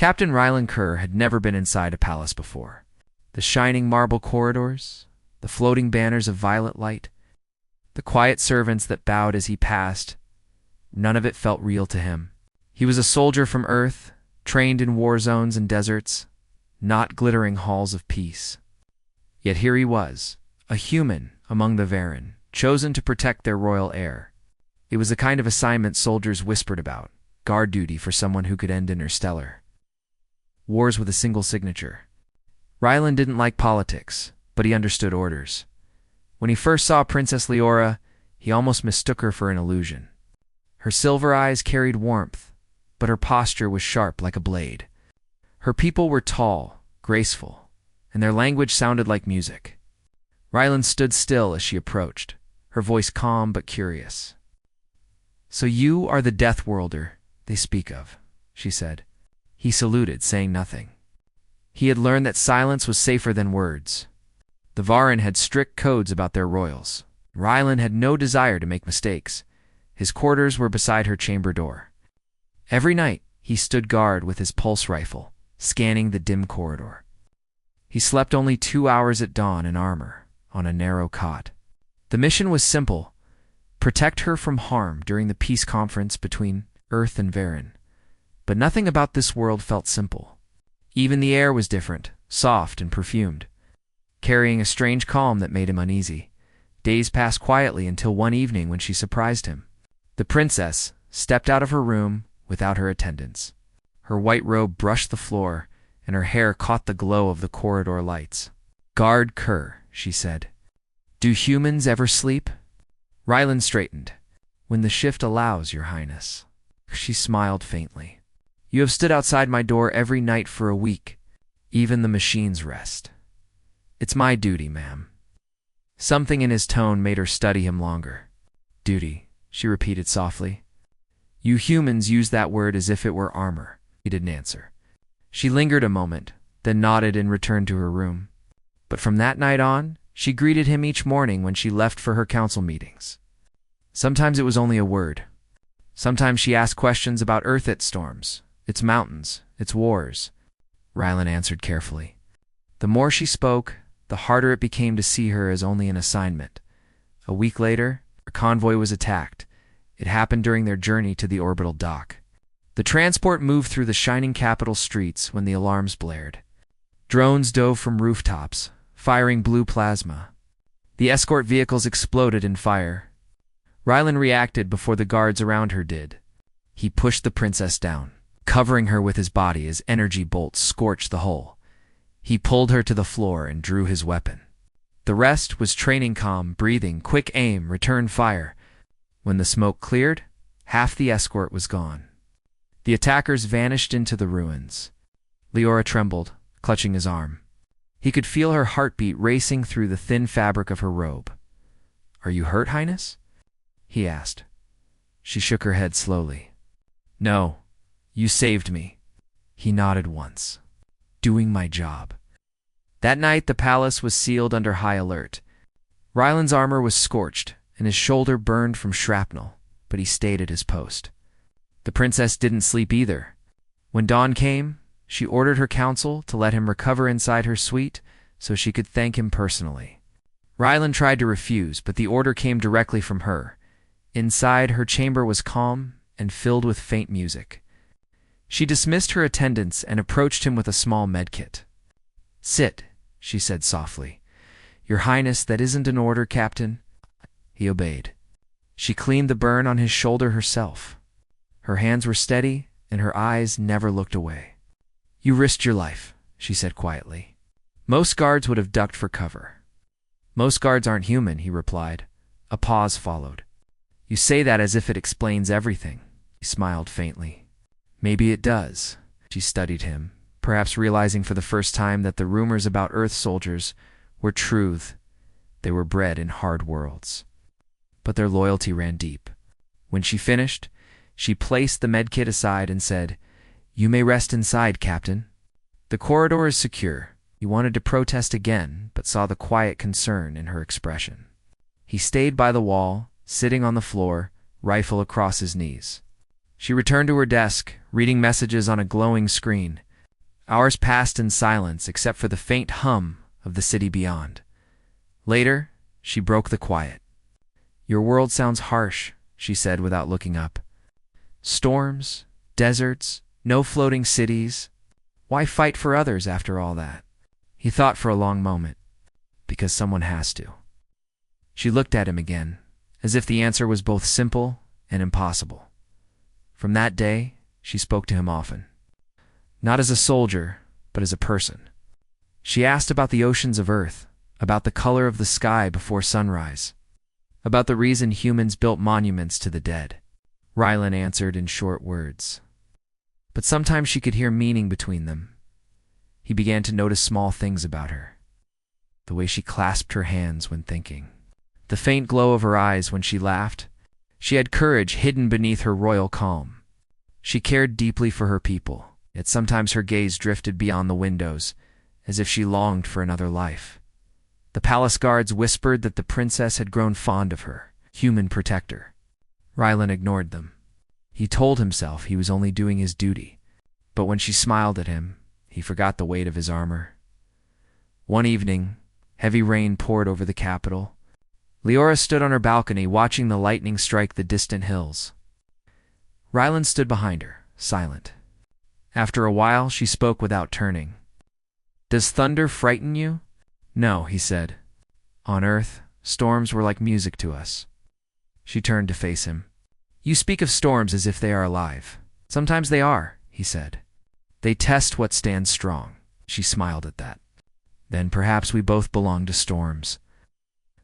Captain Ryland Kerr had never been inside a palace before. The shining marble corridors, the floating banners of violet light, the quiet servants that bowed as he passed, none of it felt real to him. He was a soldier from Earth, trained in war zones and deserts, not glittering halls of peace. Yet here he was, a human among the Varen, chosen to protect their royal heir. It was the kind of assignment soldiers whispered about, guard duty for someone who could end interstellar. Wars with a single signature. Ryland didn't like politics, but he understood orders. When he first saw Princess Leora, he almost mistook her for an illusion. Her silver eyes carried warmth, but her posture was sharp like a blade. Her people were tall, graceful, and their language sounded like music. Ryland stood still as she approached, her voice calm but curious. "So you are the Death Worlder they speak of," she said. He saluted, saying nothing. He had learned that silence was safer than words. The Varen had strict codes about their royals. Ryland had no desire to make mistakes. His quarters were beside her chamber door. Every night, he stood guard with his pulse rifle, scanning the dim corridor. He slept only 2 hours at dawn in armor, on a narrow cot. The mission was simple: protect her from harm during the peace conference between Earth and Varen. But nothing about this world felt simple. Even the air was different, soft and perfumed, carrying a strange calm that made him uneasy. Days passed quietly until one evening when she surprised him. The princess stepped out of her room without her attendants. Her white robe brushed the floor, and her hair caught the glow of the corridor lights. "Guard Kerr," she said. "Do humans ever sleep?" Ryland straightened. "When the shift allows, Your Highness." She smiled faintly. "You have stood outside my door every night for a week. Even the machines rest." "It's my duty, ma'am." Something in his tone made her study him longer. "Duty," she repeated softly. "You humans use that word as if it were armor." He didn't answer. She lingered a moment, then nodded and returned to her room. But from that night on, she greeted him each morning when she left for her council meetings. Sometimes it was only a word. Sometimes she asked questions about Earth, its storms, its mountains, its wars. Ryland answered carefully. The more she spoke, the harder it became to see her as only an assignment. A week later, a convoy was attacked. It happened during their journey to the orbital dock. The transport moved through the shining capital streets when the alarms blared. Drones dove from rooftops, firing blue plasma. The escort vehicles exploded in fire. Ryland reacted before the guards around her did. He pushed the princess down, covering her with his body as energy bolts scorched the hull. He pulled her to the floor and drew his weapon. The rest was training calm, breathing, quick aim, return fire. When the smoke cleared, half the escort was gone. The attackers vanished into the ruins. Leora trembled, clutching his arm. He could feel her heartbeat racing through the thin fabric of her robe. "Are you hurt, Highness?" he asked. She shook her head slowly. "No, you saved me." He nodded once. "Doing my job." That night the palace was sealed under high alert. Ryland's armor was scorched, and his shoulder burned from shrapnel, but he stayed at his post. The princess didn't sleep either. When dawn came, she ordered her council to let him recover inside her suite so she could thank him personally. Ryland tried to refuse, but the order came directly from her. Inside, her chamber was calm and filled with faint music. She dismissed her attendants and approached him with a small medkit. "Sit," she said softly. "Your Highness, that isn't an order, Captain." He obeyed. She cleaned the burn on his shoulder herself. Her hands were steady, and her eyes never looked away. "You risked your life," she said quietly. Most guards would have ducked for cover. "Most guards aren't human," he replied. A pause followed. "You say that as if it explains everything." He smiled faintly. "Maybe it does." She studied him, perhaps realizing for the first time that the rumors about Earth soldiers were truth. They were bred in hard worlds. But their loyalty ran deep. When she finished, she placed the medkit aside and said, "You may rest inside, Captain. The corridor is secure." He wanted to protest again, but saw the quiet concern in her expression. He stayed by the wall, sitting on the floor, rifle across his knees. She returned to her desk, reading messages on a glowing screen. Hours passed in silence except for the faint hum of the city beyond. Later, she broke the quiet. "Your world sounds harsh," she said without looking up. "Storms, deserts, no floating cities. Why fight for others after all that?" He thought for a long moment. "Because someone has to." She looked at him again, as if the answer was both simple and impossible. From that day, she spoke to him often. Not as a soldier, but as a person. She asked about the oceans of Earth, about the color of the sky before sunrise, about the reason humans built monuments to the dead. Rylan answered in short words. But sometimes she could hear meaning between them. He began to notice small things about her. The way she clasped her hands when thinking. The faint glow of her eyes when she laughed. She had courage hidden beneath her royal calm. She cared deeply for her people, yet sometimes her gaze drifted beyond the windows, as if she longed for another life. The palace guards whispered that the princess had grown fond of her, human protector. Rylan ignored them. He told himself he was only doing his duty, but when she smiled at him, he forgot the weight of his armor. One evening, heavy rain poured over the capital. Leora stood on her balcony watching the lightning strike the distant hills. Rylan stood behind her, silent. After a while, she spoke without turning. "Does thunder frighten you?" "No," he said. "On Earth, storms were like music to us." She turned to face him. "You speak of storms as if they are alive." "Sometimes they are," he said. "They test what stands strong." She smiled at that. "Then perhaps we both belong to storms."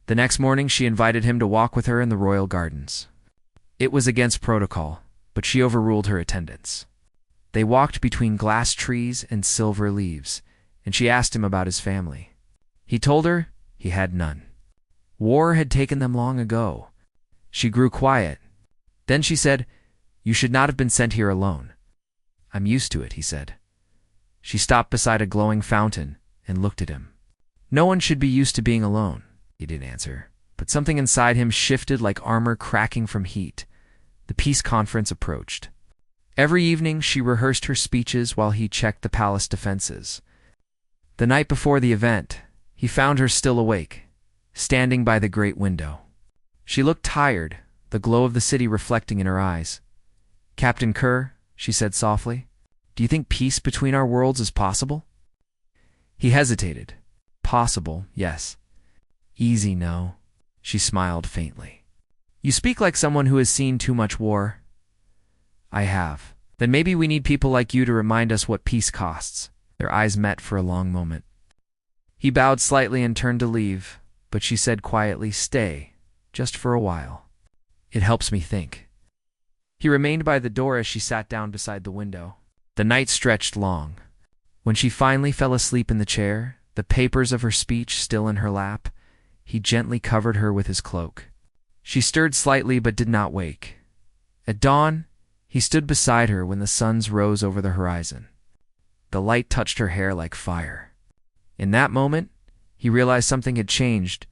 The next morning she invited him to walk with her in the royal gardens. It was against protocol, but she overruled her attendance. They walked between glass trees and silver leaves, and she asked him about his family. He told her he had none. War had taken them long ago. She grew quiet. Then she said, "You should not have been sent here alone." "I'm used to it," he said. She stopped beside a glowing fountain and looked at him. "No one should be used to being alone," he didn't answer, but something inside him shifted like armor cracking from heat. The peace conference approached. Every evening she rehearsed her speeches while he checked the palace defenses. The night before the event, he found her still awake, standing by the great window. She looked tired, the glow of the city reflecting in her eyes. "Captain Kerr," she said softly, "do you think peace between our worlds is possible?" He hesitated. "Possible, yes. Easy, no." She smiled faintly. "You speak like someone who has seen too much war." "I have." "Then maybe we need people like you to remind us what peace costs." Their eyes met for a long moment. He bowed slightly and turned to leave, but she said quietly, "Stay, just for a while. It helps me think." He remained by the door as she sat down beside the window. The night stretched long. When she finally fell asleep in the chair, the papers of her speech still in her lap, he gently covered her with his cloak. She stirred slightly but did not wake. At dawn, he stood beside her when the suns rose over the horizon. The light touched her hair like fire. In that moment, he realized something had changed,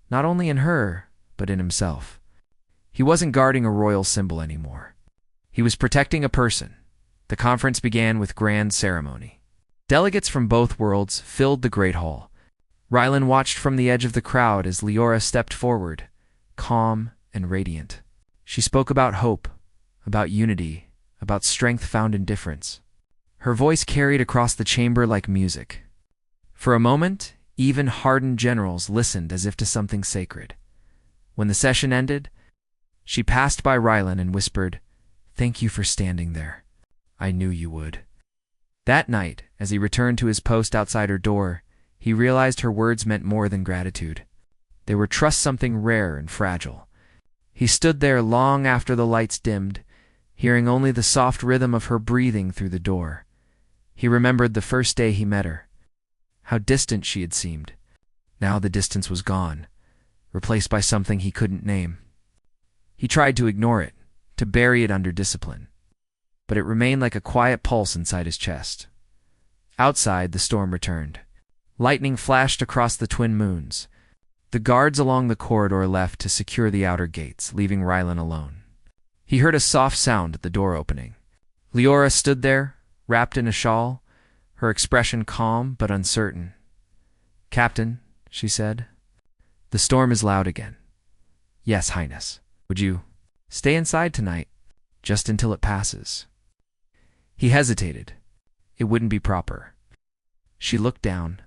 not only in her, but in himself. He wasn't guarding a royal symbol anymore. He was protecting a person. The conference began with grand ceremony. Delegates from both worlds filled the great hall. Rylan watched from the edge of the crowd as Leora stepped forward, calm and radiant. She spoke about hope, about unity, about strength found in difference. Her voice carried across the chamber like music. For a moment, even hardened generals listened as if to something sacred. When the session ended, she passed by Rylan and whispered, "Thank you for standing there. I knew you would." That night, as he returned to his post outside her door, he realized her words meant more than gratitude. They were trust something rare and fragile. He stood there long after the lights dimmed, hearing only the soft rhythm of her breathing through the door. He remembered the first day he met her. How distant she had seemed. Now the distance was gone, replaced by something he couldn't name. He tried to ignore it, to bury it under discipline, but it remained like a quiet pulse inside his chest. Outside, the storm returned. Lightning flashed across the twin moons. The guards along the corridor left to secure the outer gates, leaving Rylan alone. He heard a soft sound at the door opening. Leora stood there, wrapped in a shawl, her expression calm but uncertain. "Captain," she said, "the storm is loud again." "Yes, Highness. Would you stay inside tonight, just until it passes?" He hesitated. It wouldn't be proper. She looked down.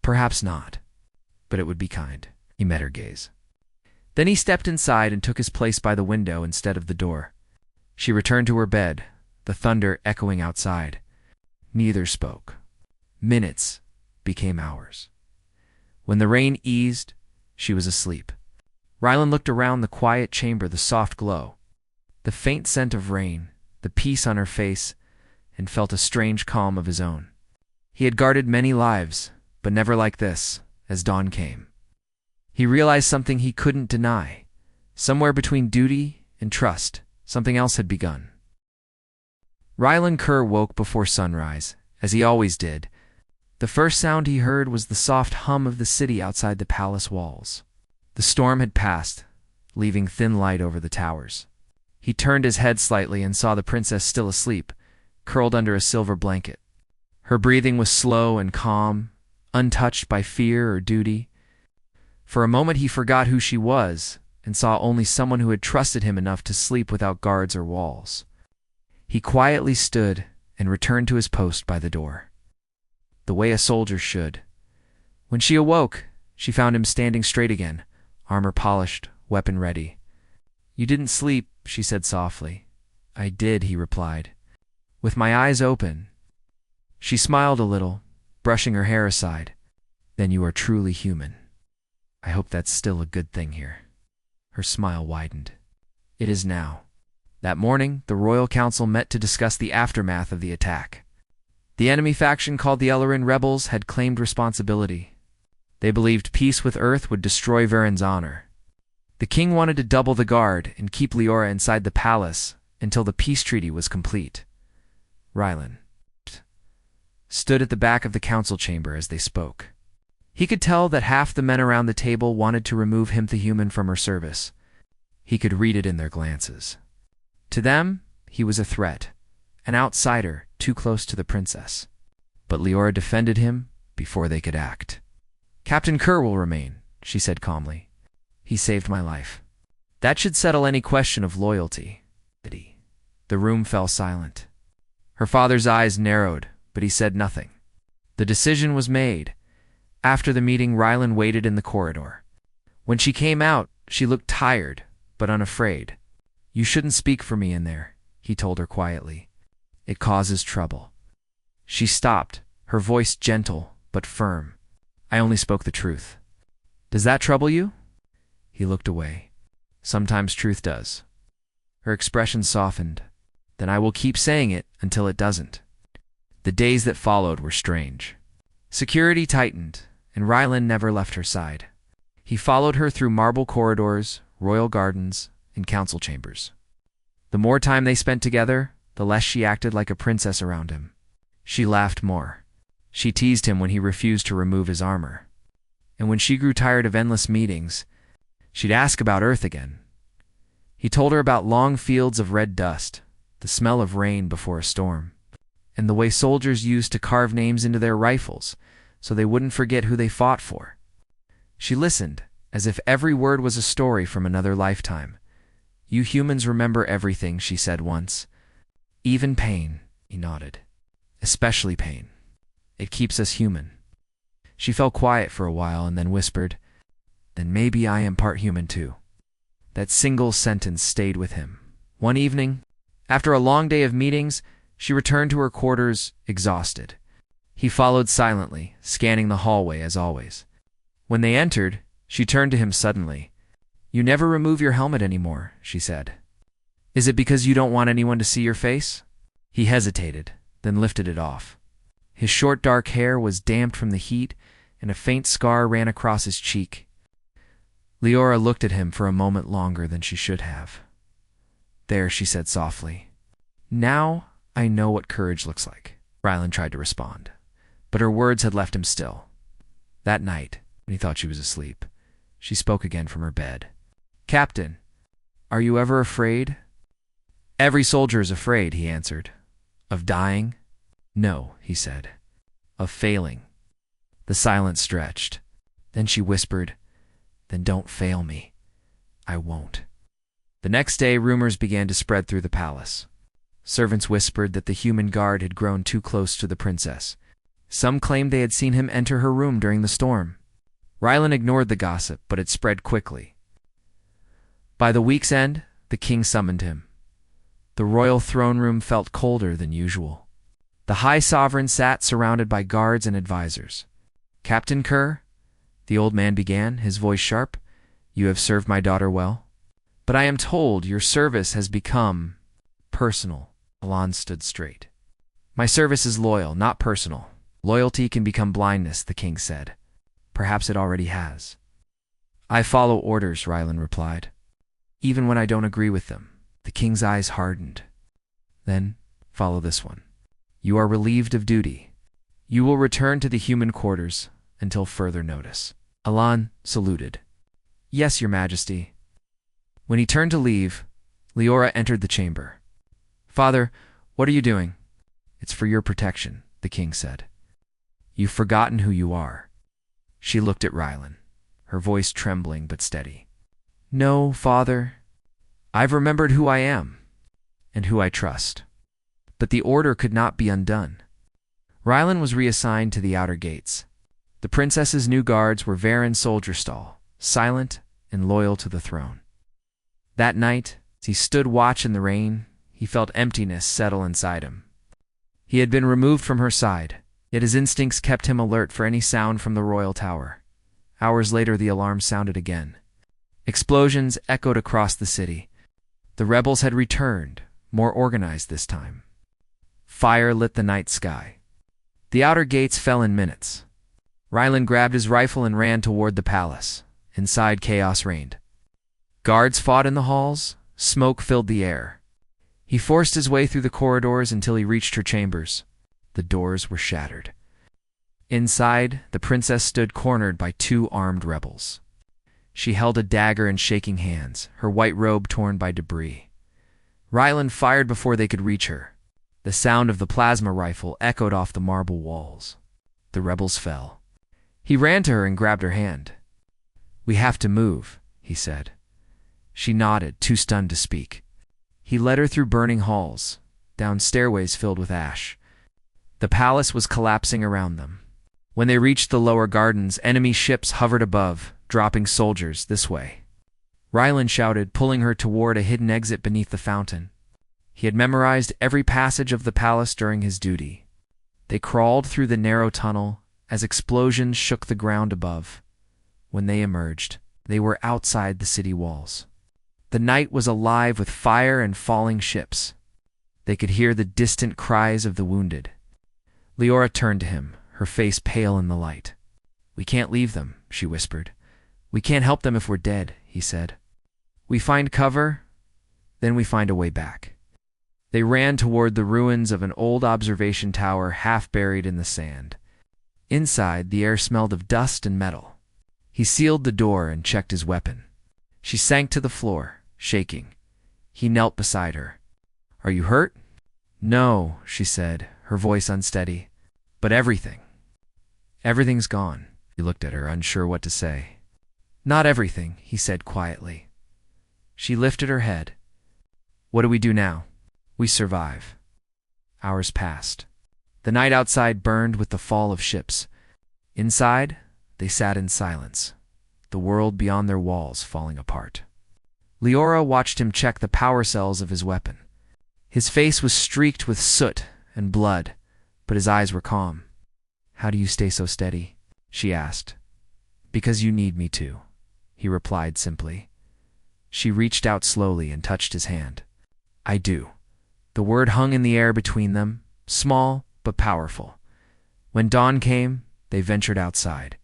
Perhaps not, but it would be kind. He met her gaze. Then he stepped inside and took his place by the window instead of the door. She returned to her bed, the thunder echoing outside. Neither spoke. Minutes became hours. When the rain eased, she was asleep. Ryland looked around the quiet chamber, the soft glow, the faint scent of rain, the peace on her face, and felt a strange calm of his own. He had guarded many lives, but never like this, as dawn came. He realized something he couldn't deny. Somewhere between duty and trust, something else had begun. Ryland Kerr woke before sunrise, as he always did. The first sound he heard was the soft hum of the city outside the palace walls. The storm had passed, leaving thin light over the towers. He turned his head slightly and saw the princess still asleep, curled under a silver blanket. Her breathing was slow and calm, untouched by fear or duty. For a moment he forgot who she was and saw only someone who had trusted him enough to sleep without guards or walls. He quietly stood and returned to his post by the door, the way a soldier should. When she awoke, she found him standing straight again, armor polished, weapon ready. "You didn't sleep," she said softly. "I did," he replied, "with my eyes open." She smiled a little, brushing her hair aside. "Then you are truly human. I hope that's still a good thing here." Her smile widened. "It is now." That morning, the Royal Council met to discuss the aftermath of the attack. The enemy faction called the Ellerin rebels had claimed responsibility. They believed peace with Earth would destroy Varen's honor. The king wanted to double the guard and keep Leora inside the palace until the peace treaty was complete. Ryland stood at the back of the council chamber as they spoke. He could tell that half the men around the table wanted to remove Human from her service. He could read it in their glances. To them, he was a threat, an outsider too close to the princess. But Leora defended him before they could act. "Captain Kerr will remain," she said calmly. "He saved my life. That should settle any question of loyalty." The room fell silent. Her father's eyes narrowed, but he said nothing. The decision was made. After the meeting, Ryland waited in the corridor. When she came out, she looked tired, but unafraid. "You shouldn't speak for me in there," he told her quietly. "It causes trouble." She stopped, her voice gentle but firm. "I only spoke the truth." "Does that trouble you?" He looked away. "Sometimes truth does." Her expression softened. "Then I will keep saying it until it doesn't." The days that followed were strange. Security tightened, and Ryland never left her side. He followed her through marble corridors, royal gardens, and council chambers. The more time they spent together, the less she acted like a princess around him. She laughed more. She teased him when he refused to remove his armor. And when she grew tired of endless meetings, she'd ask about Earth again. He told her about long fields of red dust, the smell of rain before a storm, and the way soldiers used to carve names into their rifles so they wouldn't forget who they fought for. She listened, as if every word was a story from another lifetime. "You humans remember everything," she said once. "Even pain," he nodded. "Especially pain. It keeps us human." She fell quiet for a while and then whispered, "Then maybe I am part human too." That single sentence stayed with him. One evening, after a long day of meetings, she returned to her quarters, exhausted. He followed silently, scanning the hallway as always. When they entered, she turned to him suddenly. "You never remove your helmet anymore," she said. "Is it because you don't want anyone to see your face?" He hesitated, then lifted it off. His short dark hair was damped from the heat, and a faint scar ran across his cheek. Leora looked at him for a moment longer than she should have. "There," she said softly. "Now I know what courage looks like." Ryland tried to respond, but her words had left him still. That night, when he thought she was asleep, she spoke again from her bed. "Captain, are you ever afraid?" "Every soldier is afraid," he answered. "Of dying?" "No," he said. of failing. The silence stretched. Then she whispered, "Then don't fail me. I won't." The next day, rumors began to spread through the palace. Servants whispered that the human guard had grown too close to the princess. Some claimed they had seen him enter her room during the storm. Rylan ignored the gossip, but it spread quickly. By the week's end, the king summoned him. The royal throne room felt colder than usual. The high sovereign sat surrounded by guards and advisors. "Captain Kerr," the old man began, his voice sharp, "you have served my daughter well. But I am told your service has become personal." Alon stood straight. "My service is loyal, not personal. Loyalty can become blindness," the king said. "Perhaps it already has." "I follow orders," Rylan replied. "Even when I don't agree with them." The king's eyes hardened. "Then follow this one. You are relieved of duty. You will return to the human quarters until further notice." Alon saluted. "Yes, your majesty." When he turned to leave, Leora entered the chamber. "Father, what are you doing?" "It's for your protection," the king said. "You've forgotten who you are." She looked at Rylan, her voice trembling but steady. "No, father. I've remembered who I am and who I trust." But the order could not be undone. Rylan was reassigned to the outer gates. The princess's new guards were Varen Soldierstall, silent and loyal to the throne. That night, as he stood watch in the rain, he felt emptiness settle inside him. He had been removed from her side, yet his instincts kept him alert for any sound from the royal tower. Hours later, the alarm sounded again. Explosions echoed across the city. The rebels had returned, more organized this time. Fire lit the night sky. The outer gates fell in minutes. Rylan grabbed his rifle and ran toward the palace. Inside, chaos reigned. Guards fought in the halls. Smoke filled the air. He forced his way through the corridors until he reached her chambers. The doors were shattered. Inside, the princess stood cornered by two armed rebels. She held a dagger in shaking hands, her white robe torn by debris. Rylan fired before they could reach her. The sound of the plasma rifle echoed off the marble walls. The rebels fell. He ran to her and grabbed her hand. "We have to move," he said. She nodded, too stunned to speak. He led her through burning halls, down stairways filled with ash. The palace was collapsing around them. When they reached the lower gardens, enemy ships hovered above, dropping soldiers this way. Rylan shouted, pulling her toward a hidden exit beneath the fountain. He had memorized every passage of the palace during his duty. They crawled through the narrow tunnel as explosions shook the ground above. When they emerged, they were outside the city walls. The night was alive with fire and falling ships. They could hear the distant cries of the wounded. Leora turned to him, her face pale in the light. "We can't leave them," she whispered. "We can't help them if we're dead," he said. "We find cover, then we find a way back." They ran toward the ruins of an old observation tower half buried in the sand. Inside, the air smelled of dust and metal. He sealed the door and checked his weapon. She sank to the floor, shaking. He knelt beside her. "Are you hurt?" "No," she said, her voice unsteady. "But everything." "Everything's gone." He looked at her, unsure what to say. "Not everything," he said quietly. She lifted her head. "What do we do now?" "We survive." Hours passed. The night outside burned with the fall of ships. Inside, they sat in silence, the world beyond their walls falling apart. Leora watched him check the power cells of his weapon. His face was streaked with soot and blood, but his eyes were calm. "How do you stay so steady?" she asked. "Because you need me to," he replied simply. She reached out slowly and touched his hand. "I do." The word hung in the air between them, small but powerful. When dawn came, they ventured outside.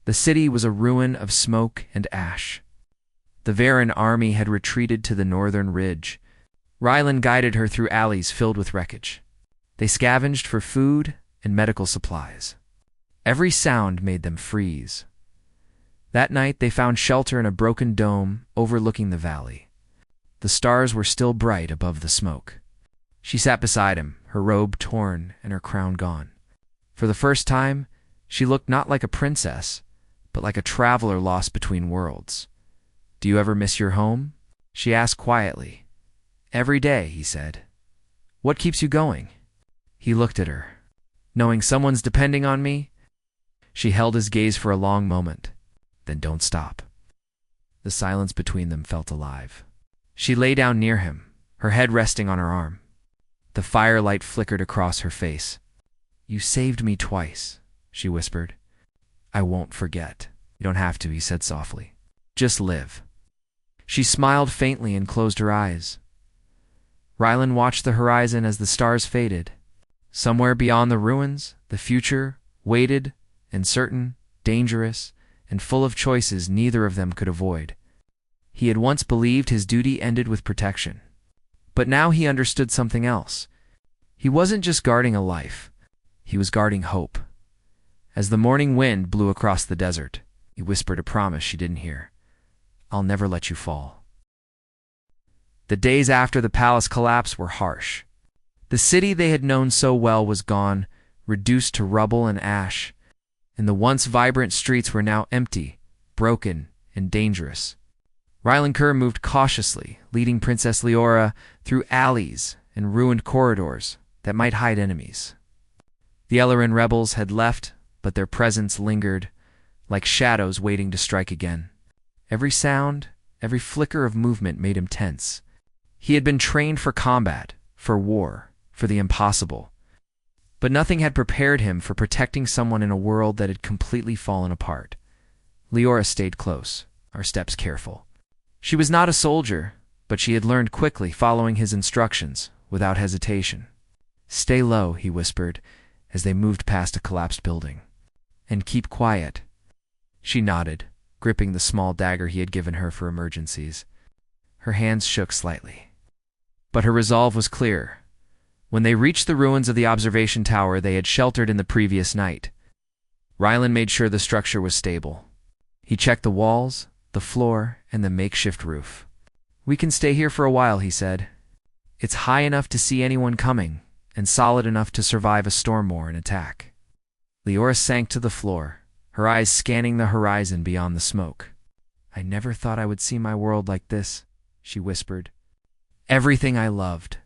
The city was a ruin of smoke and ash. The Varen army had retreated to the northern ridge. Rylan guided her through alleys filled with wreckage. They scavenged for food and medical supplies. Every sound made them freeze. That night they found shelter in a broken dome overlooking the valley. The stars were still bright above the smoke. She sat beside him, her robe torn and her crown gone. For the first time, she looked not like a princess, but like a traveler lost between worlds. "Do you ever miss your home?" she asked quietly. "Every day," he said. "What keeps you going?" He looked at her. "Knowing someone's depending on me?" She held his gaze for a long moment. "Then don't stop." The silence between them felt alive. She lay down near him, her head resting on her arm. The firelight flickered across her face. "You saved me twice," she whispered. "I won't forget." "You don't have to," he said softly. "Just live." She smiled faintly and closed her eyes. Rylan watched the horizon as the stars faded. Somewhere beyond the ruins, the future waited, uncertain, dangerous, and full of choices neither of them could avoid. He had once believed his duty ended with protection. But now he understood something else. He wasn't just guarding a life. He was guarding hope. As the morning wind blew across the desert, he whispered a promise she didn't hear. "I'll never let you fall." The days after the palace collapse were harsh. The city they had known so well was gone, reduced to rubble and ash, and the once vibrant streets were now empty, broken, and dangerous. Rylan Kerr moved cautiously, leading Princess Leora through alleys and ruined corridors that might hide enemies. The Ellerin rebels had left, but their presence lingered, like shadows waiting to strike again. Every sound, every flicker of movement made him tense. He had been trained for combat, for war, for the impossible. But nothing had prepared him for protecting someone in a world that had completely fallen apart. Leora stayed close, our steps careful. She was not a soldier, but she had learned quickly, following his instructions, without hesitation. "Stay low," he whispered, as they moved past a collapsed building. "And keep quiet." She nodded, gripping the small dagger he had given her for emergencies. Her hands shook slightly. But her resolve was clear. When they reached the ruins of the observation tower they had sheltered in the previous night, Rylan made sure the structure was stable. He checked the walls, the floor, and the makeshift roof. "We can stay here for a while," he said. "It's high enough to see anyone coming, and solid enough to survive a storm or an attack." Leora sank to the floor, her eyes scanning the horizon beyond the smoke. "I never thought I would see my world like this," she whispered. "Everything I loved.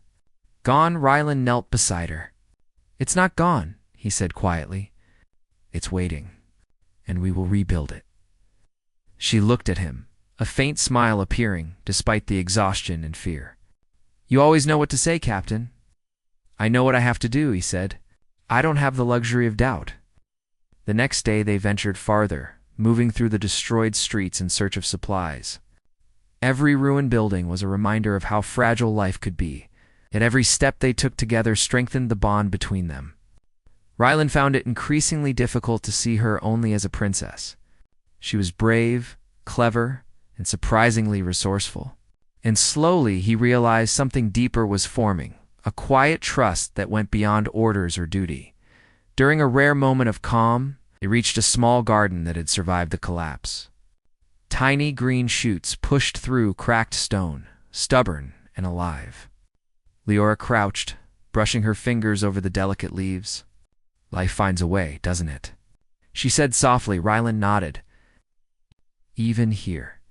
Gone." Rylan knelt beside her. "It's not gone," he said quietly. "It's waiting, and we will rebuild it." She looked at him, a faint smile appearing despite the exhaustion and fear. "You always know what to say, Captain." "I know what I have to do," he said. "I don't have the luxury of doubt." The next day they ventured farther, moving through the destroyed streets in search of supplies. Every ruined building was a reminder of how fragile life could be, yet every step they took together strengthened the bond between them. Rylan found it increasingly difficult to see her only as a princess. She was brave, clever, and surprisingly resourceful. And slowly he realized something deeper was forming, a quiet trust that went beyond orders or duty. During a rare moment of calm, they reached a small garden that had survived the collapse. Tiny green shoots pushed through cracked stone, stubborn and alive. Leora crouched, brushing her fingers over the delicate leaves. "Life finds a way, doesn't it?" she said softly. Rylan nodded. "Even here."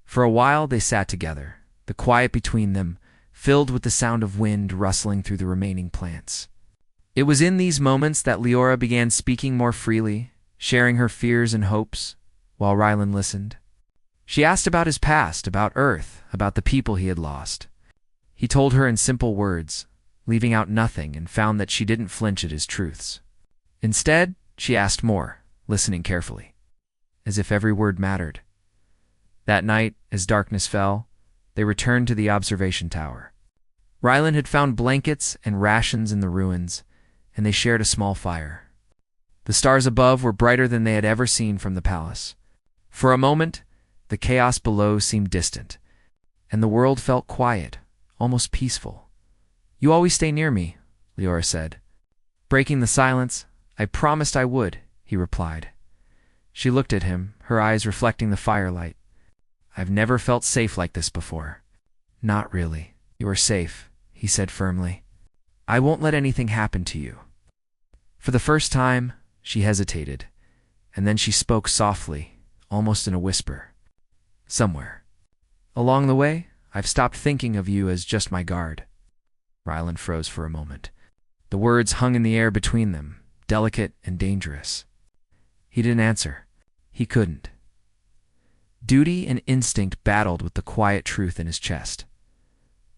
For a while they sat together, the quiet between them filled with the sound of wind rustling through the remaining plants. It was in these moments that Leora began speaking more freely, sharing her fears and hopes, while Rylan listened. She asked about his past, about Earth, about the people he had lost. He told her in simple words, leaving out nothing, and found that she didn't flinch at his truths. Instead, she asked more, listening carefully, as if every word mattered. That night, as darkness fell, they returned to the observation tower. Rylan had found blankets and rations in the ruins, and they shared a small fire. The stars above were brighter than they had ever seen from the palace. For a moment, the chaos below seemed distant, and the world felt quiet, almost peaceful. "You always stay near me," Leora said. Breaking the silence, "I promised I would," he replied. She looked at him, her eyes reflecting the firelight. "I've never felt safe like this before." "Not really. You are safe," he said firmly. "I won't let anything happen to you." For the first time, she hesitated, and then she spoke softly, almost in a whisper. Somewhere along the way, I've stopped thinking of you as just my guard. Ryland froze for a moment. The words hung in the air between them, delicate and dangerous. He didn't answer. He couldn't. Duty and instinct battled with the quiet truth in his chest.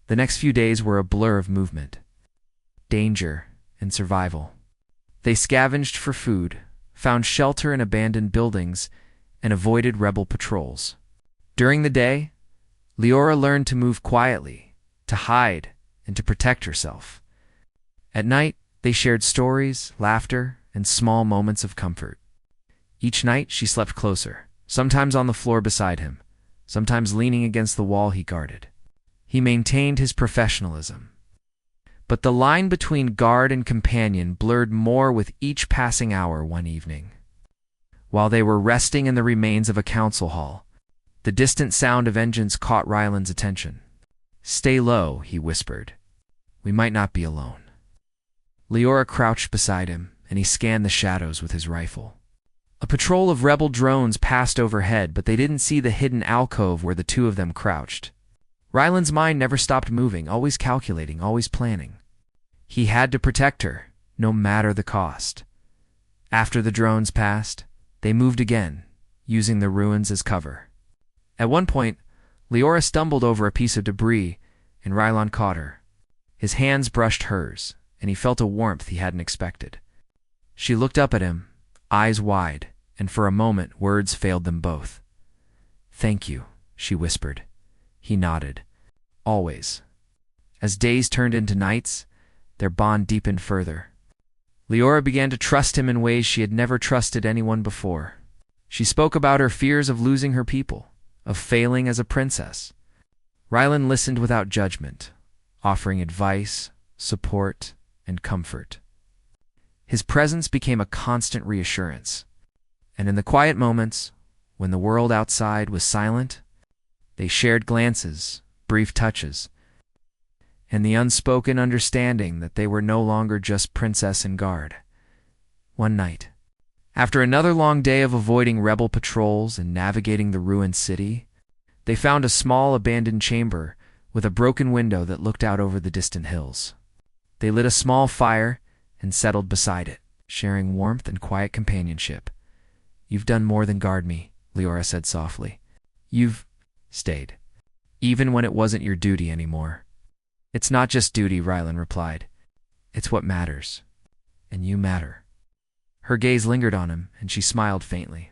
The next few days were a blur of movement, danger, and survival. They scavenged for food, found shelter in abandoned buildings, and avoided rebel patrols. During the day, Leora learned to move quietly, to hide, and to protect herself. At night, they shared stories, laughter, and small moments of comfort. Each night, she slept closer, sometimes on the floor beside him, sometimes leaning against the wall he guarded. He maintained his professionalism. But the line between guard and companion blurred more with each passing hour one evening. While they were resting in the remains of a council hall, the distant sound of engines caught Ryland's attention. "Stay low," he whispered. "We might not be alone." Leora crouched beside him, and he scanned the shadows with his rifle. A patrol of rebel drones passed overhead, but they didn't see the hidden alcove where the two of them crouched. Ryland's mind never stopped moving, always calculating, always planning. He had to protect her, no matter the cost. After the drones passed, they moved again, using the ruins as cover. At one point, Leora stumbled over a piece of debris, and Ryland caught her. His hands brushed hers, and he felt a warmth he hadn't expected. She looked up at him, eyes wide, and for a moment words failed them both. "Thank you," she whispered. He nodded. "Always." As days turned into nights, their bond deepened further. Leora began to trust him in ways she had never trusted anyone before. She spoke about her fears of losing her people, of failing as a princess. Ryland listened without judgment, offering advice, support, and comfort. His presence became a constant reassurance, and in the quiet moments, when the world outside was silent, they shared glances, brief touches, and the unspoken understanding that they were no longer just princess and guard. One night, after another long day of avoiding rebel patrols and navigating the ruined city, they found a small abandoned chamber with a broken window that looked out over the distant hills. They lit a small fire and settled beside it, sharing warmth and quiet companionship. "You've done more than guard me," Leora said softly. "You've stayed, even when it wasn't your duty anymore." "It's not just duty," Ryland replied. "It's what matters. And you matter." Her gaze lingered on him, and she smiled faintly.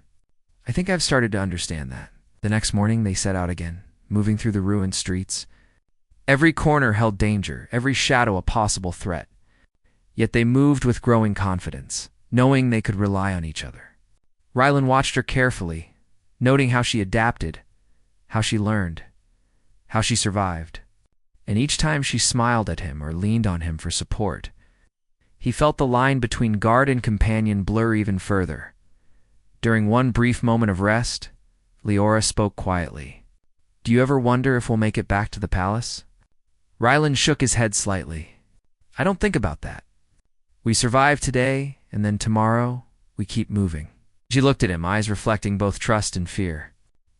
"I think I've started to understand that." The next morning they set out again, moving through the ruined streets. Every corner held danger, every shadow a possible threat. Yet they moved with growing confidence, knowing they could rely on each other. Ryland watched her carefully, noting how she adapted, how she learned, how she survived. And each time she smiled at him or leaned on him for support, he felt the line between guard and companion blur even further. During one brief moment of rest, Leora spoke quietly. "Do you ever wonder if we'll make it back to the palace?" Ryland shook his head slightly. "I don't think about that. We survive today, and then tomorrow, we keep moving." She looked at him, eyes reflecting both trust and fear.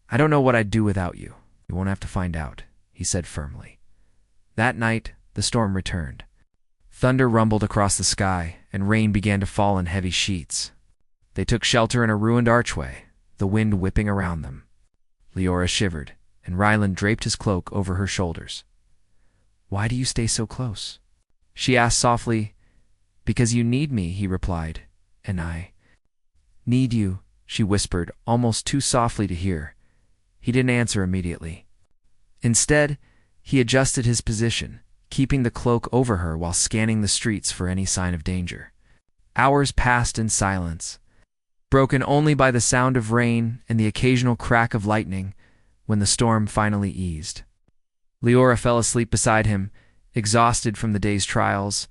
"I don't know what I'd do without you. You won't have to find out," he said firmly. That night, the storm returned. Thunder rumbled across the sky, and rain began to fall in heavy sheets. They took shelter in a ruined archway, the wind whipping around them. Leora shivered, and Ryland draped his cloak over her shoulders. "Why do you stay so close?" she asked softly. "Because you need me," he replied. "And I need you," she whispered, almost too softly to hear. He didn't answer immediately. Instead, he adjusted his position, keeping the cloak over her while scanning the streets for any sign of danger. Hours passed in silence, broken only by the sound of rain and the occasional crack of lightning when the storm finally eased. Leora fell asleep beside him, exhausted from the day's trials.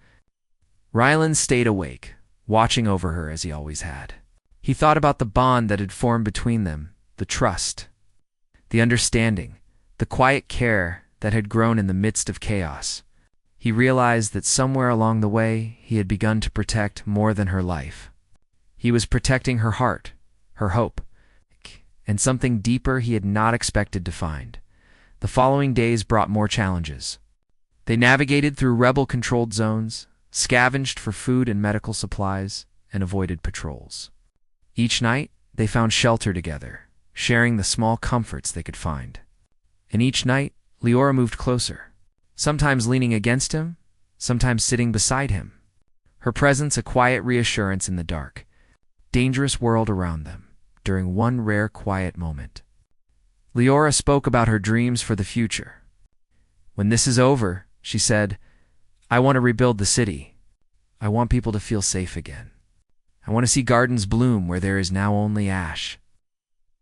Ryland stayed awake, watching over her as he always had. He thought about the bond that had formed between them, the trust, the understanding, the quiet care that had grown in the midst of chaos. he realized that somewhere along the way he had begun to protect more than her life. He was protecting her heart, her hope, and something deeper he had not expected to find. The following days brought more challenges. They navigated through rebel-controlled zones, scavenged for food and medical supplies, and avoided patrols. Each night, they found shelter together, sharing the small comforts they could find. And each night, Leora moved closer, sometimes leaning against him, sometimes sitting beside him. Her presence a quiet reassurance in the dark, dangerous world around them, during one rare quiet moment. Leora spoke about her dreams for the future. "When this is over," she said, "I want to rebuild the city. I want people to feel safe again. I want to see gardens bloom where there is now only ash."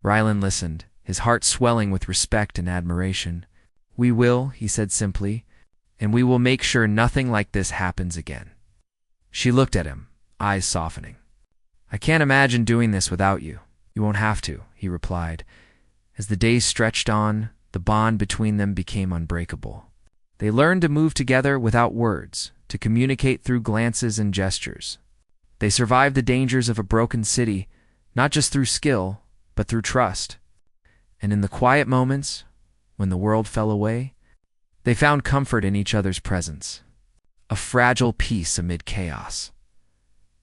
Rylan listened, his heart swelling with respect and admiration. "We will," he said simply, "and we will make sure nothing like this happens again." She looked at him, eyes softening. "I can't imagine doing this without you." "You won't have to," he replied. As the days stretched on, the bond between them became unbreakable. They learned to move together without words, to communicate through glances and gestures. They survived the dangers of a broken city, not just through skill, but through trust. And in the quiet moments, when the world fell away, they found comfort in each other's presence, a fragile peace amid chaos.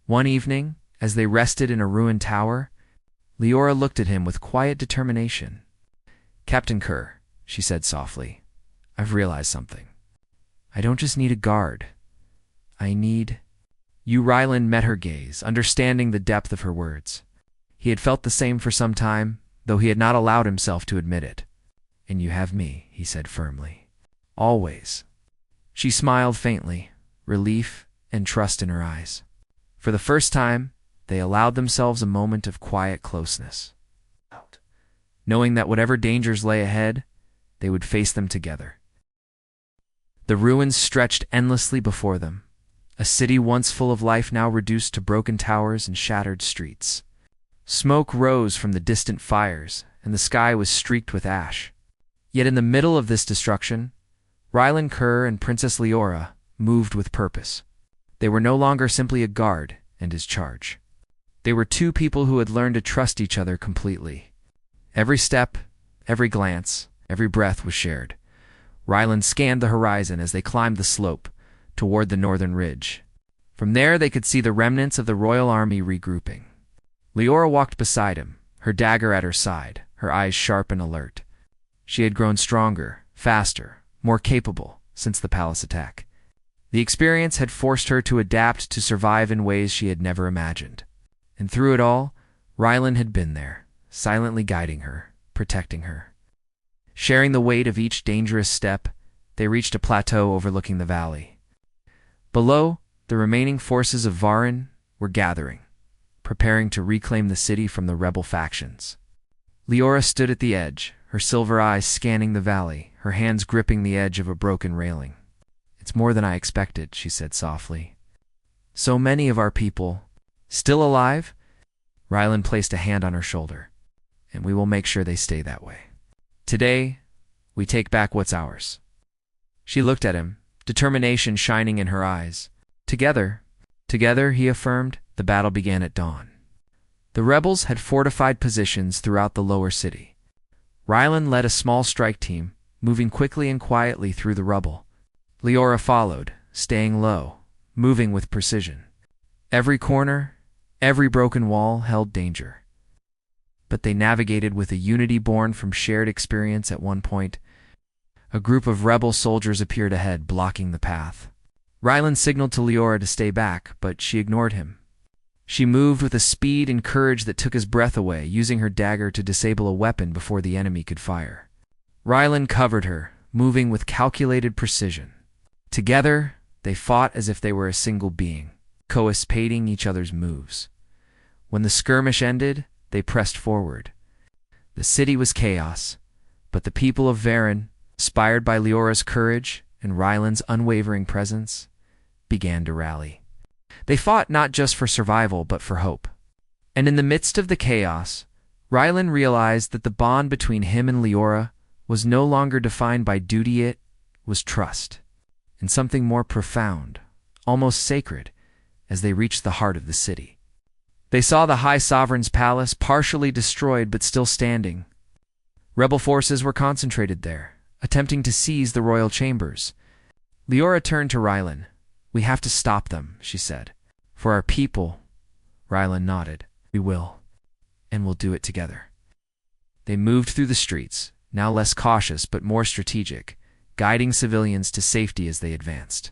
One evening, as they rested in a ruined tower, Leora looked at him with quiet determination. "Captain Kerr," she said softly, "I've realized something. I don't just need a guard. I need—" Rylan met her gaze, understanding the depth of her words. He had felt the same for some time, though he had not allowed himself to admit it. "And you have me," he said firmly. "Always." She smiled faintly, relief and trust in her eyes. For the first time, they allowed themselves a moment of quiet closeness, knowing that whatever dangers lay ahead, they would face them together. The ruins stretched endlessly before them, a city once full of life now reduced to broken towers and shattered streets. Smoke rose from the distant fires, and the sky was streaked with ash. Yet in the middle of this destruction, Rylan Kerr and Princess Leora moved with purpose. They were no longer simply a guard and his charge. They were two people who had learned to trust each other completely. Every step, every glance, every breath was shared. Rylan scanned the horizon as they climbed the slope toward the northern ridge. From there they could see the remnants of the royal army regrouping. Leora walked beside him, her dagger at her side, her eyes sharp and alert. She had grown stronger, faster, more capable since the palace attack. The experience had forced her to adapt to survive in ways she had never imagined. And through it all, Rylan had been there, silently guiding her, protecting her. Sharing the weight of each dangerous step, they reached a plateau overlooking the valley. Below, the remaining forces of Varin were gathering, preparing to reclaim the city from the rebel factions. Leora stood at the edge, her silver eyes scanning the valley, her hands gripping the edge of a broken railing. "It's more than I expected," she said softly. "So many of our people still alive?" Rylan placed a hand on her shoulder. "And we will make sure they stay that way. Today, we take back what's ours." She looked at him, determination shining in her eyes. Together, he affirmed, the battle began at dawn. The rebels had fortified positions throughout the lower city. Rylan led a small strike team, moving quickly and quietly through the rubble. Leora followed, staying low, moving with precision. Every corner, every broken wall held danger. But they navigated with a unity born from shared experience. At one point, a group of rebel soldiers appeared ahead, blocking the path. Rylan signaled to Leora to stay back, but she ignored him. She moved with a speed and courage that took his breath away, using her dagger to disable a weapon before the enemy could fire. Rylan covered her, moving with calculated precision. Together, they fought as if they were a single being, co-espading each other's moves. When the skirmish ended, they pressed forward. The city was chaos, but the people of Varin, inspired by Leora's courage and Rylan's unwavering presence, began to rally. They fought not just for survival, but for hope. And in the midst of the chaos, Rylan realized that the bond between him and Leora was no longer defined by duty, it was trust. and something more profound, almost sacred, as they reached the heart of the city. They saw the High Sovereign's palace, partially destroyed but still standing. Rebel forces were concentrated there, attempting to seize the royal chambers. Leora turned to Rylan. "We have to stop them," she said. "For our people." Rylan nodded. "We will, and we'll do it together." They moved through the streets, now less cautious but more strategic, guiding civilians to safety as they advanced.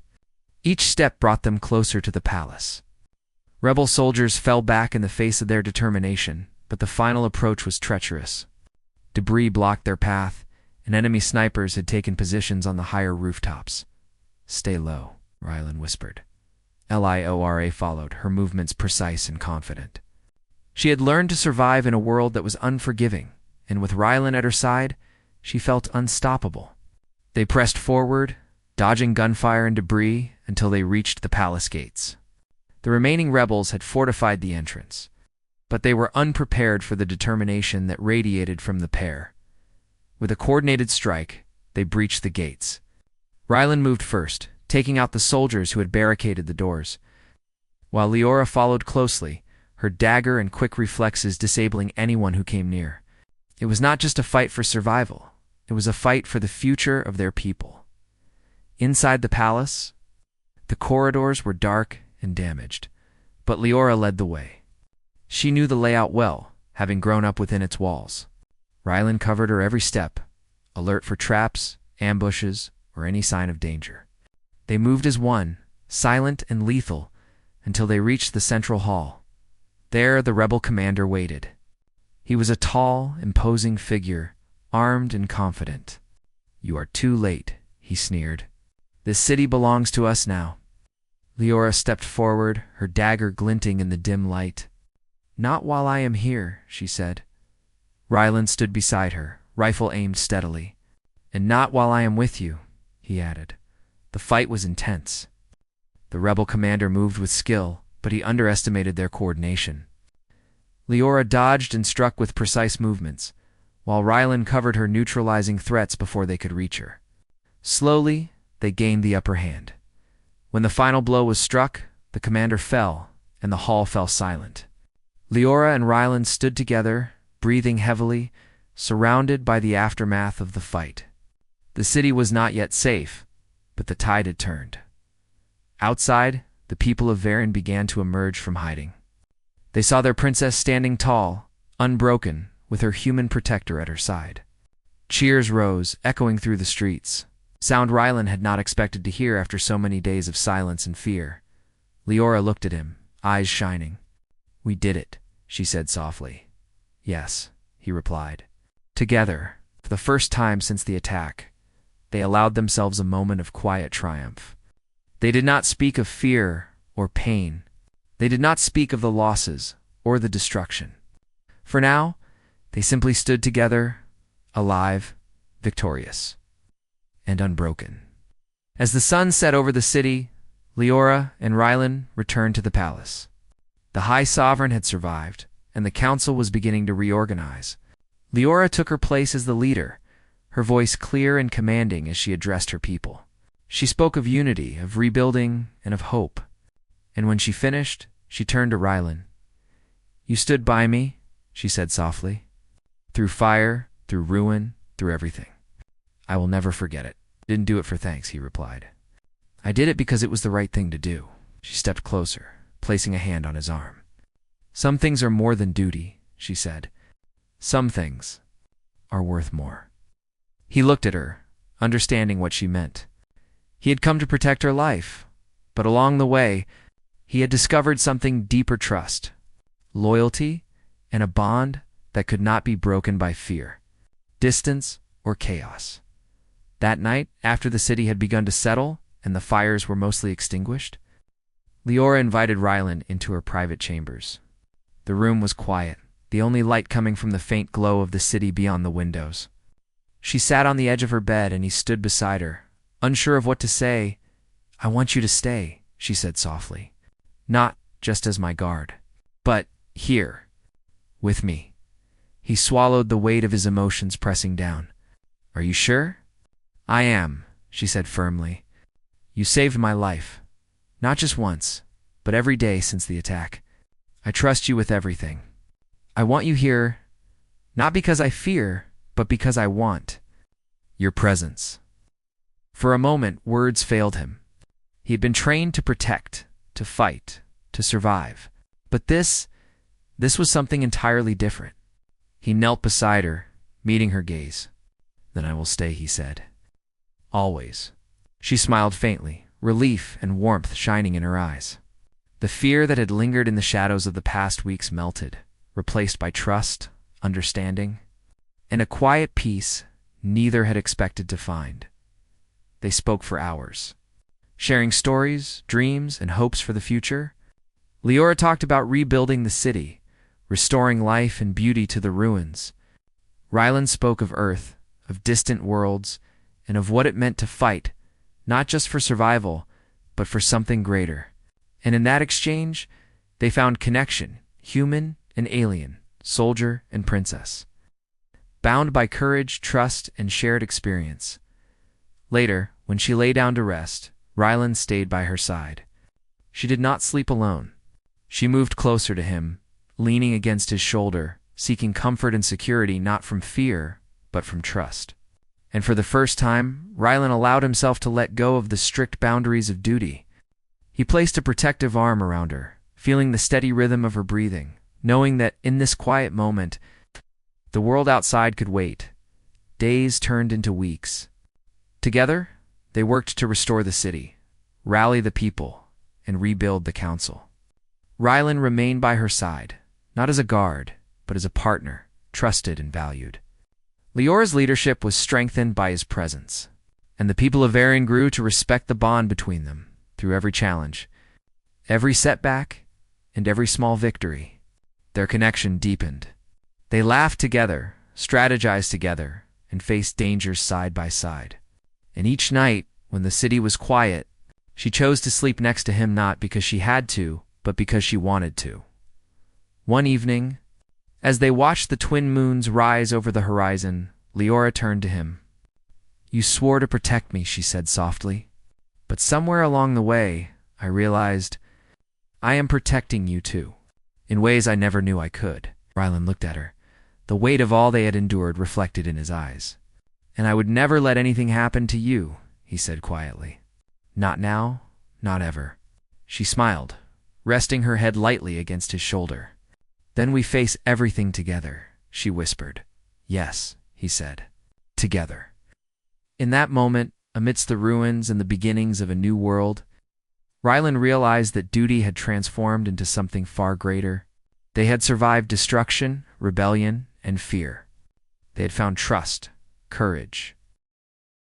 Each step brought them closer to the palace. Rebel soldiers fell back in the face of their determination, but the final approach was treacherous. Debris blocked their path, and enemy snipers had taken positions on the higher rooftops. "Stay low," Rylan whispered. Liora followed, her movements precise and confident. She had learned to survive in a world that was unforgiving, and with Rylan at her side, she felt unstoppable. They pressed forward, dodging gunfire and debris until they reached the palace gates. The remaining rebels had fortified the entrance, but they were unprepared for the determination that radiated from the pair. With a coordinated strike, they breached the gates. Rylan moved first, taking out the soldiers who had barricaded the doors, while Leora followed closely, her dagger and quick reflexes disabling anyone who came near. It was not just a fight for survival, it was a fight for the future of their people. Inside the palace, the corridors were dark and damaged, but Leora led the way. She knew the layout well, having grown up within its walls. Rylan covered her every step, alert for traps, ambushes, or any sign of danger. They moved as one, silent and lethal, until they reached the central hall. There the rebel commander waited. He was a tall, imposing figure, armed and confident. "You are too late," he sneered. "This city belongs to us now." Leora stepped forward, her dagger glinting in the dim light. "Not while I am here," she said. Rylan stood beside her, rifle aimed steadily. "And not while I am with you," he added. The fight was intense. The rebel commander moved with skill, but he underestimated their coordination. Leora dodged and struck with precise movements, while Rylan covered her, neutralizing threats before they could reach her. Slowly, they gained the upper hand. When the final blow was struck, the commander fell, and the hall fell silent. Leora and Rylan stood together, breathing heavily, surrounded by the aftermath of the fight. The city was not yet safe, but the tide had turned. Outside, the people of Varen began to emerge from hiding. They saw their princess standing tall, unbroken, with her human protector at her side. Cheers rose, echoing through the streets. Sound Rylan had not expected to hear after so many days of silence and fear. Leora looked at him, eyes shining. "We did it," she said softly. "Yes," he replied. Together, for the first time since the attack, they allowed themselves a moment of quiet triumph. They did not speak of fear or pain. They did not speak of the losses or the destruction. For now, they simply stood together, alive, victorious, and unbroken. As the sun set over the city, Leora and Rylan returned to the palace. The High Sovereign had survived, and the council was beginning to reorganize. Leora took her place as the leader, her voice clear and commanding as she addressed her people. She spoke of unity, of rebuilding, and of hope. And when she finished, she turned to Rylan. "You stood by me," she said softly. "Through fire, through ruin, through everything. I will never forget it." "Didn't do it for thanks," he replied. "I did it because it was the right thing to do." She stepped closer, placing a hand on his arm. "Some things are more than duty," she said. "Some things are worth more." He looked at her, understanding what she meant. He had come to protect her life, but along the way, he had discovered something deeper: trust, loyalty, and a bond that could not be broken by fear, distance, or chaos. That night, after the city had begun to settle and the fires were mostly extinguished, Leora invited Rylan into her private chambers. The room was quiet, the only light coming from the faint glow of the city beyond the windows. She sat on the edge of her bed and he stood beside her, unsure of what to say. "I want you to stay," she said softly. "Not just as my guard, but here, with me." He swallowed, the weight of his emotions pressing down. "Are you sure?" "I am," she said firmly. You saved my life. Not just once, but every day since the attack. I trust you with everything. I want you here, not because I fear, but because I want your presence." For a moment, words failed him. He had been trained to protect, to fight, to survive. But this was something entirely different. He knelt beside her, meeting her gaze. "Then I will stay," he said. "Always." She smiled faintly, relief and warmth shining in her eyes. The fear that had lingered in the shadows of the past weeks melted, replaced by trust, understanding, and a quiet peace neither had expected to find. They spoke for hours, sharing stories, dreams, and hopes for the future. Leora talked about rebuilding the city, restoring life and beauty to the ruins. Rylan spoke of Earth, of distant worlds, and of what it meant to fight, not just for survival, but for something greater. And in that exchange, they found connection, human and alien, soldier and princess, bound by courage, trust, and shared experience. Later, when she lay down to rest, Rylan stayed by her side. She did not sleep alone. She moved closer to him, leaning against his shoulder, seeking comfort and security not from fear, but from trust. And for the first time, Rylan allowed himself to let go of the strict boundaries of duty. He placed a protective arm around her, feeling the steady rhythm of her breathing, knowing that in this quiet moment, the world outside could wait. Days turned into weeks. Together, they worked to restore the city, rally the people, and rebuild the council. Rylan remained by her side, not as a guard, but as a partner, trusted and valued. Leora's leadership was strengthened by his presence, and the people of Varian grew to respect the bond between them through every challenge, every setback, and every small victory. Their connection deepened. They laughed together, strategized together, and faced dangers side by side. And each night, when the city was quiet, she chose to sleep next to him not because she had to, but because she wanted to. One evening, as they watched the twin moons rise over the horizon, Leora turned to him. "You swore to protect me," she said softly. "But somewhere along the way, I realized I am protecting you too, in ways I never knew I could." Rylan looked at her, the weight of all they had endured reflected in his eyes. "And I would never let anything happen to you," he said quietly. "Not now, not ever." She smiled, resting her head lightly against his shoulder. "Then we face everything together," she whispered. "Yes," he said. "Together." In that moment, amidst the ruins and the beginnings of a new world, Rylan realized that duty had transformed into something far greater. They had survived destruction, rebellion, and fear. They had found trust, courage,